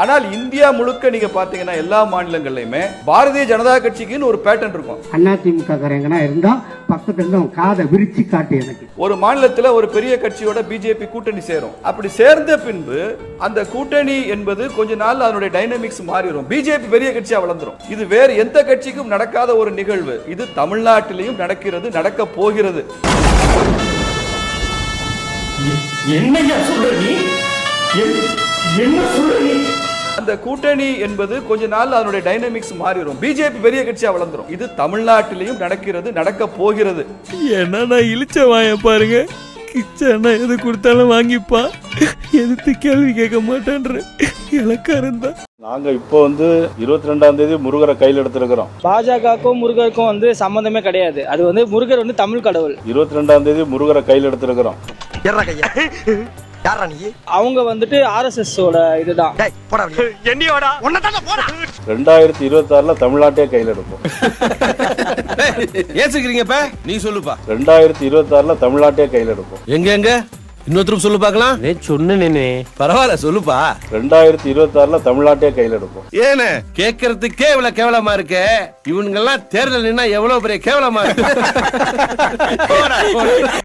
ஆனால் இந்தியா முழுக்க நீங்க பாத்தீங்கன்னா எல்லா மாநிலங்கள்லயுமே பாரதிய ஜனதா கட்சிக்குன்னு ஒரு பேட்டர்ன் இருக்கும். அதிமுக காரங்கனா இருந்தா பக்கத்துல இருந்து காதை விரிச்சு காட்டு. எனக்கு ஒரு மாநிலத்துல ஒரு பெரிய கட்சியோட பிஜேபி கூட்டணி சேரும். அப்படி சேர்ந்த பின்பு அந்த கூட்டணி என்பது கொஞ்ச நாள் அதனுடைய டைனமிக்ஸ் மாறிடும். பிஜேபி பெரிய கட்சியா வளர்ந்துரும். இது வேற எந்த கட்சிக்கும் நடக்காத ஒரு நிகழ்வு. இது தமிழ்நாட்டிலையும் நடக்கிறது, நடக்க போகிறது. என்னையா சொல்ற நீ? என்ன சொல்ற நீ? அந்த கூட்டணி என்பது கொஞ்ச நாள் அதனுடைய டைனமிக்ஸ் மாறிடும். பிஜேபி பெரிய கட்சியா வளர்ந்துரும். இது தமிழ்நாட்டிலையும் நடக்கிறது, நடக்க போகிறது. ஏன்னா நான் இழிச்ச வாயன் பாருங்க, கிச்சனா எது கொடுத்தாலும் வாங்கிப்பா, எதிர்த்து கேள்வி கேட்க மாட்டேன்ற இலக்காரன் தான். நாங்க இப்போ 22ஆம் தேதி முருகரை கையில் எடுத்திருக்கிறோம். பாஜகவுக்கும் முருகருக்கும் சம்பந்தமே கிடையாது. அது முருகர் தமிழ் கடவுள். 22ஆம் தேதி முருகரை கையில் எடுத்திருக்கிறோம். அவங்க RSS ஓட இதுதான். 2026 தமிழ்நாட்டே கையில் எடுப்போம். ஏசுக்கிறீங்க நீ சொல்லுப்பா. 2026 தமிழ்நாட்டே கையில் எடுப்போம். எங்க இன்னொருத்தரும் சொல்லு பாக்கலாம். சொன்னேனே பரவாயில்ல சொல்லுப்பா. 2026 தமிழ்நாட்டே கையில் எடுப்போம். ஏன்னு கேட்கறதுக்கே இவ்வளவு கேவலமா இருக்கு. இவனுங்க எல்லாம் தேர்தல் நின்னா எவ்வளவு பெரிய கேவலமா இருக்கு.